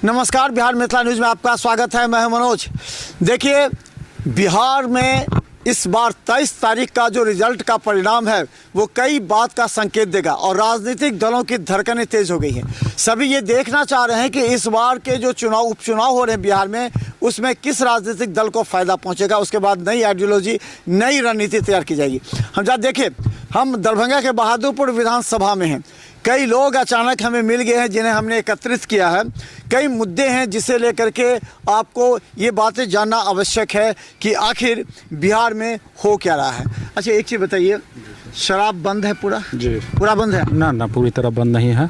नमस्कार, बिहार मिथिला न्यूज़ में आपका स्वागत है। मैं हूं मनोज। देखिए, बिहार में इस बार 23 तारीख का जो रिजल्ट का परिणाम है वो कई बात का संकेत देगा और राजनीतिक दलों की धड़कनें तेज हो गई हैं। सभी ये देखना चाह रहे हैं कि इस बार के जो उपचुनाव हो रहे हैं बिहार में, उसमें किस राजनीतिक दल को फ़ायदा पहुंचेगा। उसके बाद नई आइडियोलॉजी, नई रणनीति तैयार की जाएगी। हम जरा देखिए, हम दरभंगा के बहादुरपुर विधानसभा में हैं। कई लोग अचानक हमें मिल गए हैं जिन्हें हमने एकत्रित किया है। कई मुद्दे हैं जिसे लेकर के आपको ये बातें जानना आवश्यक है कि आखिर बिहार में हो क्या रहा है। अच्छा, एक चीज़ बताइए, शराब बंद है पूरा? जी, पूरा बंद है ना पूरी तरह बंद नहीं है।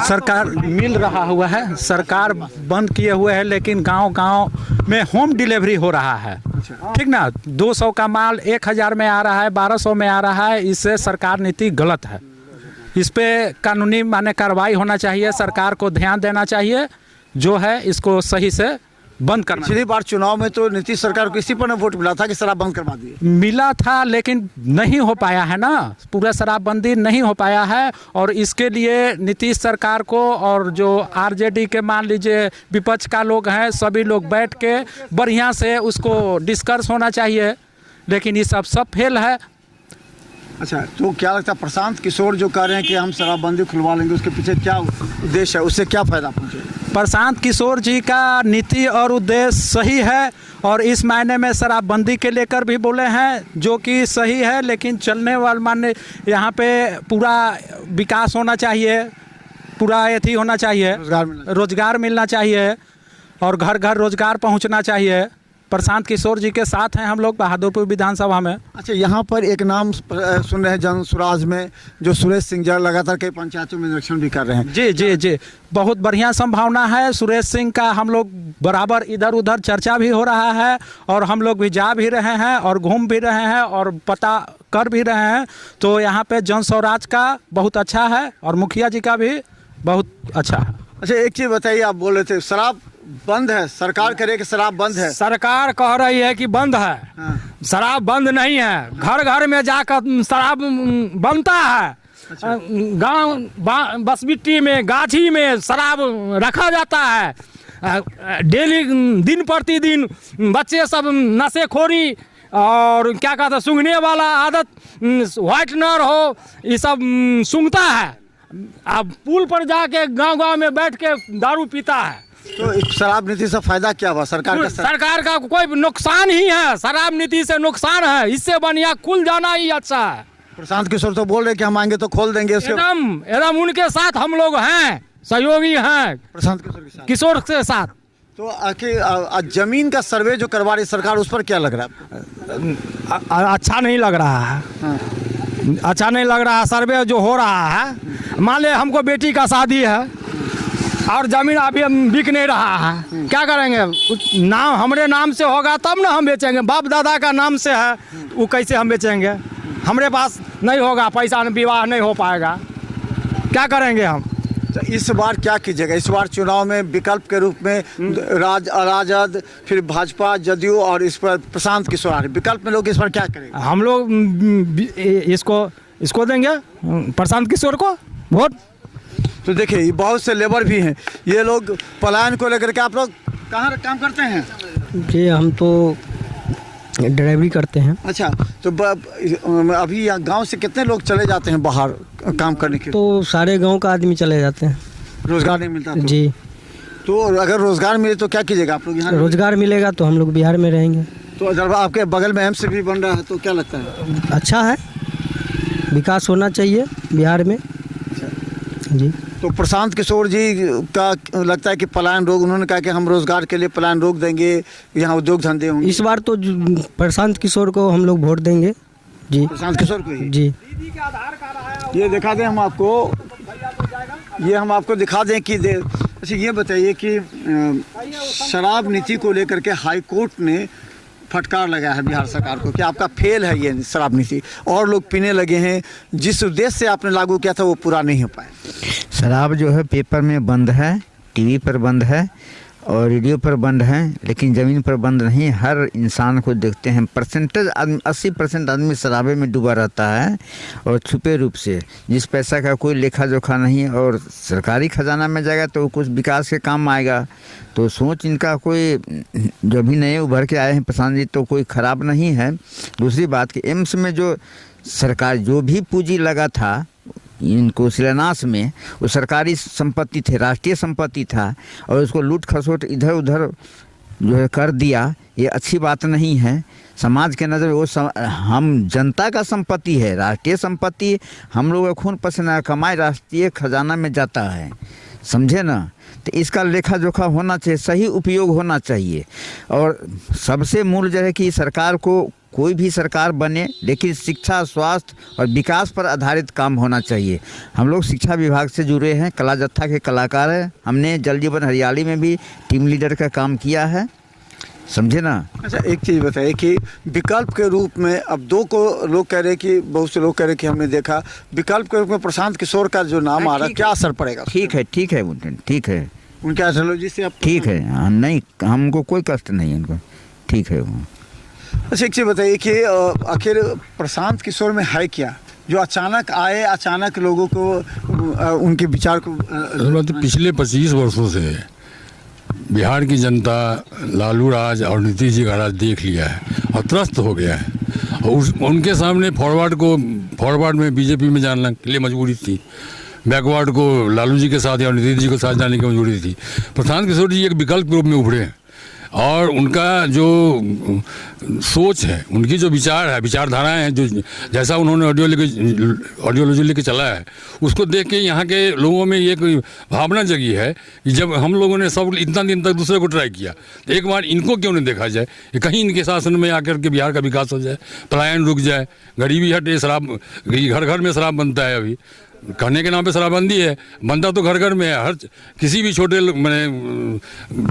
सरकार मिल रहा हुआ है, सरकार बंद किए हुए है, लेकिन गांव-गांव में होम डिलीवरी हो रहा है। ठीक ना, 200 का माल 1000 में आ रहा है, 1200 में आ रहा है। इससे सरकार नीति गलत है। इस पे कानूनी माने कार्रवाई होना चाहिए। सरकार को ध्यान देना चाहिए, जो है इसको सही से बंद करना। पिछली बार चुनाव में तो नीतीश सरकार को इसी पर न वोट मिला था कि शराब बंद करवा दिए। मिला था, लेकिन नहीं हो पाया है ना, पूरा शराबबंदी नहीं हो पाया है। और इसके लिए नीतीश सरकार को और जो आरजेडी के मान लीजिए विपक्ष का लोग हैं, सभी लोग बैठ के बढ़िया से उसको डिस्कस होना चाहिए, लेकिन ये सब फेल है। अच्छा, तो क्या लगता है प्रशांत किशोर जो कह रहे हैं कि हम शराबबंदी खुलवा लेंगे, उसके पीछे क्या उद्देश्य है? उससे क्या फ़ायदा पहुँचेगा? प्रशांत किशोर जी का नीति और उद्देश्य सही है और इस मायने में शराबबंदी के लेकर भी बोले हैं, जो कि सही है। लेकिन चलने वाले माने यहाँ पे पूरा विकास होना चाहिए, पूरा एथी होना चाहिए, रोजगार मिलना चाहिए और घर घर रोजगार पहुँचना चाहिए। प्रशांत किशोर जी के साथ हैं हम लोग बहादुरपुर विधानसभा में। अच्छा, यहाँ पर एक नाम सुन रहे हैं जन सुराज में, जो सुरेश सिंह जड़ लगातार कई पंचायतों में निरीक्षण भी कर रहे हैं। जी जी जी, बहुत बढ़िया संभावना है। सुरेश सिंह का हम लोग बराबर इधर उधर चर्चा भी हो रहा है और हम लोग भी जा भी रहे हैं और घूम भी रहे हैं और पता कर भी रहे हैं। तो यहाँ पे जन स्वराज का बहुत अच्छा है और मुखिया जी का भी बहुत अच्छा है। अच्छा, एक चीज़ बताइए, आप बोल रहे थे शराब बंद है, सरकार करे कि शराब बंद है। सरकार कह रही है कि बंद है। हाँ। शराब बंद नहीं है। घर घर में जाकर शराब बनता है। अच्छा। गांव बसबिट्टी में, गाछी में शराब रखा जाता है। डेली दिन प्रतिदिन बच्चे सब नशेखोरी और क्या कहते हैं, सूंघने वाला आदत, व्हाइटनर हो, ये सब सूंघता है। अब पुल पर जाके गांव-गांव में बैठ के दारू पीता है। तो इस शराब नीति से फायदा क्या हुआ? सरकार का कोई नुकसान ही है। शराब नीति से नुकसान है, इससे बढ़िया खुल जाना ही अच्छा है। प्रशांत किशोर तो बोल रहे कि हम आएंगे तो खोल देंगे। एकदम उनके साथ हम लोग हैं, सहयोगी हैं प्रशांत किशोर के साथ। तो आखिर जमीन का सर्वे जो करवा रही सरकार, उस पर क्या लग रहा है? अच्छा नहीं लग रहा है। हाँ। अच्छा नहीं लग रहा है सर्वे जो हो रहा है। मान ले हमको बेटी का शादी है और जमीन अभी बिक नहीं रहा है, क्या करेंगे? नाम हमरे नाम से होगा तब ना हम बेचेंगे। बाप दादा का नाम से है, वो कैसे हम बेचेंगे? हमरे पास नहीं होगा पैसा, विवाह नहीं हो पाएगा, क्या करेंगे हम? तो इस बार क्या कीजिएगा? इस बार चुनाव में विकल्प के रूप में राजद, फिर भाजपा, जदयू और इस पर प्रशांत किशोर आ रहे, विकल्प में लोग इस बार क्या करेंगे? हम लोग इसको देंगे, प्रशांत किशोर को वोट। तो देखिए, बहुत से लेबर भी हैं, ये लोग पलायन को लेकर के। आप लोग कहाँ काम करते हैं? जी, हम तो ड्राइवरी करते हैं। अच्छा, तो अभी गांव से कितने लोग चले जाते हैं बाहर काम करने के? तो सारे गांव का आदमी चले जाते हैं। रोजगार नहीं मिलता तो? जी। तो अगर रोजगार मिले तो क्या कीजिएगा आप लोग? यहाँ रोजगार मिलेगा तो हम लोग बिहार में रहेंगे। तो जब आपके बगल में एम्स भी बन रहा है तो क्या लगता है? अच्छा है, विकास होना चाहिए बिहार में। जी। तो प्रशांत किशोर जी का लगता है कि पलायन रोक, उन्होंने कहा कि हम रोजगार के लिए पलायन रोक देंगे, यहाँ उद्योग धंधे होंगे। इस बार तो प्रशांत किशोर को हम लोग वोट देंगे। जी, प्रशांत किशोर को ही? जी। ये दिखा दें हम आपको, ये हम आपको दिखा दें कि अच्छा, ये बताइए कि शराब नीति को लेकर के हाई कोर्ट ने फटकार लगाया है बिहार सरकार को कि आपका फेल है ये शराब नीति, और लोग पीने लगे हैं। जिस उद्देश्य से आपने लागू किया था वो पूरा नहीं हो पाया। शराब जो है पेपर में बंद है, टीवी पर बंद है और रेडियो पर बंद हैं, लेकिन ज़मीन पर बंद नहीं। हर इंसान को देखते हैं, परसेंटेज 80% आदमी शराबे में डूबा रहता है और छुपे रूप से, जिस पैसा का कोई लेखा जोखा नहीं और सरकारी खजाना में जाएगा तो कुछ विकास के काम आएगा। तो सोच इनका कोई, जो भी नए उभर के आए हैं प्रशांत जी, तो कोई ख़राब नहीं है। दूसरी बात कि एम्स में जो सरकार जो भी पूंजी लगा था इनको शिलान्यास में, वो सरकारी संपत्ति थे, राष्ट्रीय संपत्ति था, और उसको लूट खसोट इधर उधर जो है कर दिया। ये अच्छी बात नहीं है। समाज के नज़र वो हम जनता का संपत्ति है, राष्ट्रीय संपत्ति, हम लोग का खून पसीना कमाई राष्ट्रीय खजाना में जाता है, समझे ना। तो इसका लेखा जोखा होना चाहिए, सही उपयोग होना चाहिए। और सबसे मूल जो है कि सरकार को, कोई भी सरकार बने, लेकिन शिक्षा, स्वास्थ्य और विकास पर आधारित काम होना चाहिए। हम लोग शिक्षा विभाग से जुड़े हैं, कला जत्था के कलाकार हैं। हमने जल जीवन हरियाली में भी टीम लीडर का काम किया है, समझे ना। अच्छा, एक चीज़ बताइए कि विकल्प के रूप में अब दो को लोग कह रहे हैं कि, बहुत से लोग कह रहे हैं कि हमने देखा विकल्प के रूप में प्रशांत किशोर का जो नाम आ रहा है, क्या असर पड़ेगा? ठीक है, ठीक है, ठीक है, उनके आइडियोलॉजी से आप ठीक है। हम नहीं, हमको कोई कष्ट नहीं है उनको, ठीक है वो। अच्छा, एक चीज़ बताइए कि आखिर प्रशांत किशोर में है क्या जो अचानक आए, अचानक लोगों को उनके विचार को पिछले 25 वर्षों से बिहार की जनता लालू राज और नीतीश जी का राज देख लिया है और त्रस्त हो गया है। और उनके सामने फॉरवर्ड में बीजेपी में जाने के लिए मजबूरी थी, बैकवर्ड को लालू जी के साथ या नीतीश जी के साथ जाने की मजबूरी थी। प्रशांत किशोर जी एक विकल्प के रूप में उभरे हैं और उनका जो सोच है, उनकी जो विचार है, विचारधाराएं हैं, जो जैसा उन्होंने आइडियोलॉजी लेके चला है, उसको देख के यहाँ के लोगों में ये कोई भावना जगी है कि जब हम लोगों ने सब इतना दिन तक दूसरे को ट्राई किया, तो एक बार इनको क्यों नहीं देखा जाए कि कहीं इनके शासन में आकर के बिहार का विकास हो जाए, पलायन रुक जाए, गरीबी हटे, शराब, घर घर में शराब बनता है। अभी कहने के नाम पे शराबबंदी है, बनता तो घर घर में है। हर किसी भी छोटे मैंने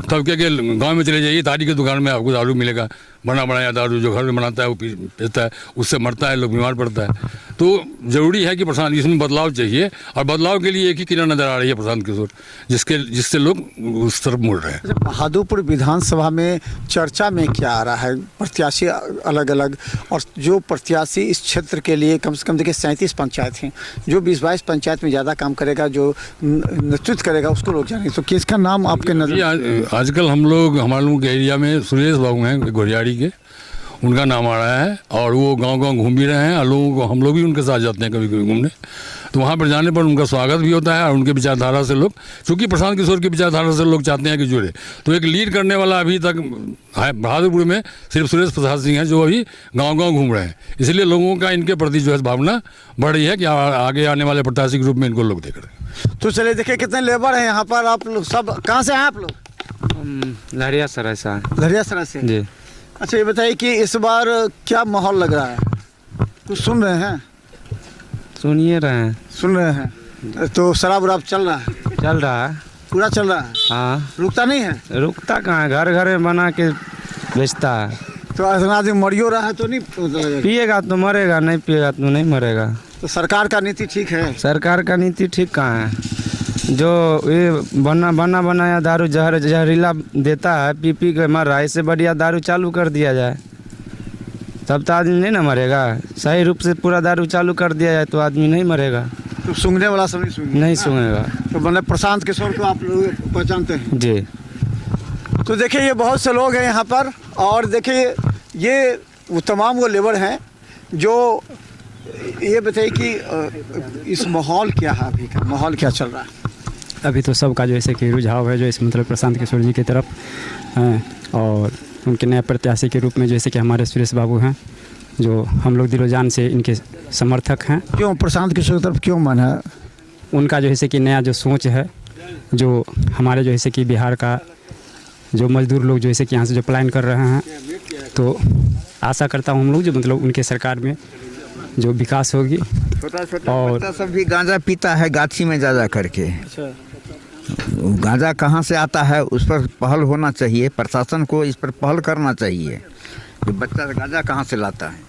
तबके के गांव में चले जाइए, ताड़ी की दुकान में आपको दारू मिलेगा, बना बनाया दारू, जो घर में बनाता है वो पीता है, उससे मरता है, लोग बीमार पड़ता है। तो ज़रूरी है कि प्रशांत, इसमें बदलाव चाहिए, और बदलाव के लिए एक ही किरण नज़र आ रही है, प्रशांत किशोर, जिससे लोग उस तरफ मुड़ रहे हैं। बहादुरपुर विधानसभा में चर्चा में क्या आ रहा है? प्रत्याशी अलग अलग, और जो प्रत्याशी इस क्षेत्र के लिए कम से कम देखिए 37 पंचायत हैं, जो 20-22 पंचायत में ज़्यादा काम करेगा, जो नेतृत्व करेगा, उसको लोग जानेंगे। तो किसका नाम आपके नज़र? आजकल हमारे लोगों के एरिया में सुरेश बाबू हैं घोरियाड़ी के, उनका नाम आ रहा है, और वो गांव-गांव घूम भी रहे हैं, और लोगों को, हम लोग भी उनके साथ जाते हैं कभी कभी घूमने, तो वहाँ पर जाने पर उनका स्वागत भी होता है। और उनके विचारधारा से लोग, चूँकि प्रशांत किशोर की विचारधारा से लोग चाहते हैं कि जुड़े, तो एक लीड करने वाला अभी तक बहादुरपुर में सिर्फ सुरेश प्रसाद सिंह हैं, जो अभी गाँव-गाँव घूम रहे हैं। इसलिए लोगों का इनके प्रति जो है भावना बढ़ रही है कि आगे आने वाले प्रत्याशी के रूप में इनको लोग देख रहे हैं। तो चलिए देखिए कितने लेबर हैं यहाँ पर। आप लोग सब कहाँ से हैं? आप लोग लहरिया सराय से। लहरिया सराय से जी। अच्छा, ये बताइए कि इस बार क्या माहौल लग रहा है? कुछ सुन रहे हैं? सुनिए रहे हैं। सुन रहे हैं। तो शराब वराब चल रहा है? चल रहा है, पूरा चल रहा है। हाँ। रुकता नहीं है? रुकता कहाँ है, घर घर में बना के बेचता है। तो ऐसा आदमी मरियो रहा है तो नहीं लगेगा? पिएगा तो मरेगा, नहीं पिएगा तो नहीं मरेगा। तो सरकार का नीति ठीक है? सरकार का नीति ठीक कहाँ है? जो ये बना बनाया दारू जहरीला देता है, पी पी के मर रहा है। इससे बढ़िया दारू चालू कर दिया जाए, तब तो आदमी नहीं ना मरेगा। सही रूप से पूरा दारू चालू कर दिया जाए तो आदमी नहीं मरेगा। तो सूंघने वाला सब नहीं सूंघेगा। तो मतलब प्रशांत किशोर को आप लोग पहचानते हैं? जी। तो देखिए ये बहुत से लोग हैं यहाँ पर, और देखिए ये वो तमाम वो लेबर हैं जो, ये बताइए कि इस माहौल क्या है, अभी का माहौल क्या चल रहा है? अभी तो सबका जैसे कि रुझाव है जो इस मतलब प्रशांत किशोर जी की तरफ हैं, और उनके नए प्रत्याशी के रूप में जैसे कि हमारे सुरेश बाबू हैं, जो हम लोग दिलो जान से इनके समर्थक हैं। क्यों प्रशांत किशोर की तरफ क्यों मन है? उनका जो है कि नया जो सोच है, जो हमारे जो है कि बिहार का जो मजदूर लोग जो है कि यहाँ से जो पलायन कर रहे हैं, तो आशा करता हूँ हम लोग जो मतलब उनके सरकार में जो विकास होगी। छोटा और बच्चा सब भी गांजा पीता है गाछी में जा करके। गांजा कहाँ से आता है, उस पर पहल होना चाहिए, प्रशासन को इस पर पहल करना चाहिए कि बच्चा गांजा कहाँ से लाता है।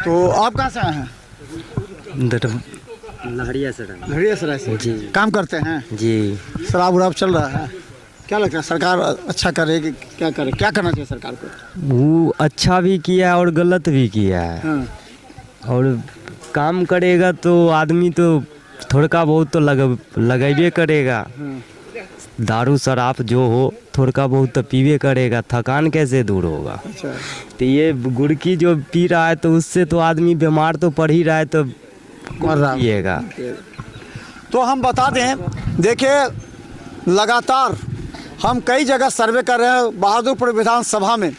तो आप कहाँ से आए हैं? लहरिया सराय। लहरिया सराय से। जी। काम करते हैं? जी। शराब वराब चल रहा है? क्या लगता है सरकार अच्छा करेगी, क्या करे, क्या करना चाहिए सरकार को? वो अच्छा भी किया है और गलत भी किया है। हाँ। और काम करेगा तो आदमी तो थोड़ा बहुत तो लगेबे करेगा। दारू शराब जो हो थोड़ा बहुत तो पीवे करेगा, थकान कैसे दूर होगा? अच्छा। तो ये गुड़की जो पी रहा है तो उससे तो आदमी बीमार तो पड़ ही रहा है, तो मर रहा है। पिएगा। तो हम बता दें, देखिए लगातार हम कई जगह सर्वे कर रहे हैं बहादुरपुर विधानसभा में,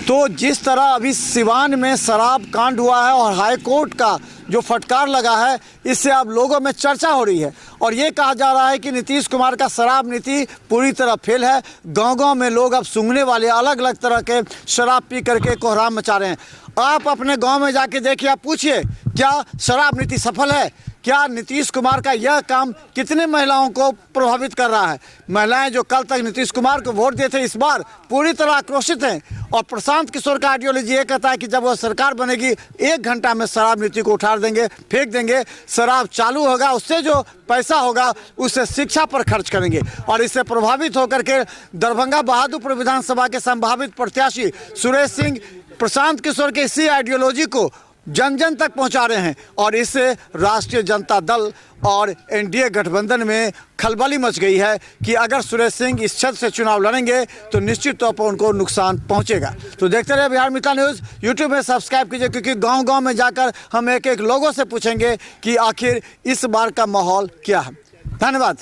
तो जिस तरह अभी सिवान में शराब कांड हुआ है और हाई कोर्ट का जो फटकार लगा है, इससे अब लोगों में चर्चा हो रही है और ये कहा जा रहा है कि नीतीश कुमार का शराब नीति पूरी तरह फेल है। गांव-गांव में लोग अब सूंघने वाले अलग अलग तरह के शराब पी करके कोहराम मचा रहे हैं। आप अपने गांव में जाके देखिए, आप पूछिए क्या शराब नीति सफल है? क्या नीतीश कुमार का यह काम कितने महिलाओं को प्रभावित कर रहा है? महिलाएं जो कल तक नीतीश कुमार को वोट देते थे, इस बार पूरी तरह आक्रोशित हैं। और प्रशांत किशोर का आइडियोलॉजी ये कहता है कि जब वो सरकार बनेगी 1 घंटा में शराब नीति को उठाड़ देंगे, फेंक देंगे, शराब चालू होगा, उससे जो पैसा होगा उससे शिक्षा पर खर्च करेंगे। और इससे प्रभावित होकर के दरभंगा बहादुरपुर विधानसभा के संभावित प्रत्याशी सुरेश सिंह प्रशांत किशोर के इसी आइडियोलॉजी को जन जन तक पहुंचा रहे हैं और इससे राष्ट्रीय जनता दल और एनडीए गठबंधन में खलबली मच गई है कि अगर सुरेश सिंह इस छत से चुनाव लड़ेंगे तो निश्चित तौर पर उनको नुकसान पहुंचेगा। तो देखते रहिए बिहार मित्र न्यूज़, यूट्यूब में सब्सक्राइब कीजिए, क्योंकि गांव-गांव में जाकर हम एक एक लोगों से पूछेंगे कि आखिर इस बार का माहौल क्या है। धन्यवाद।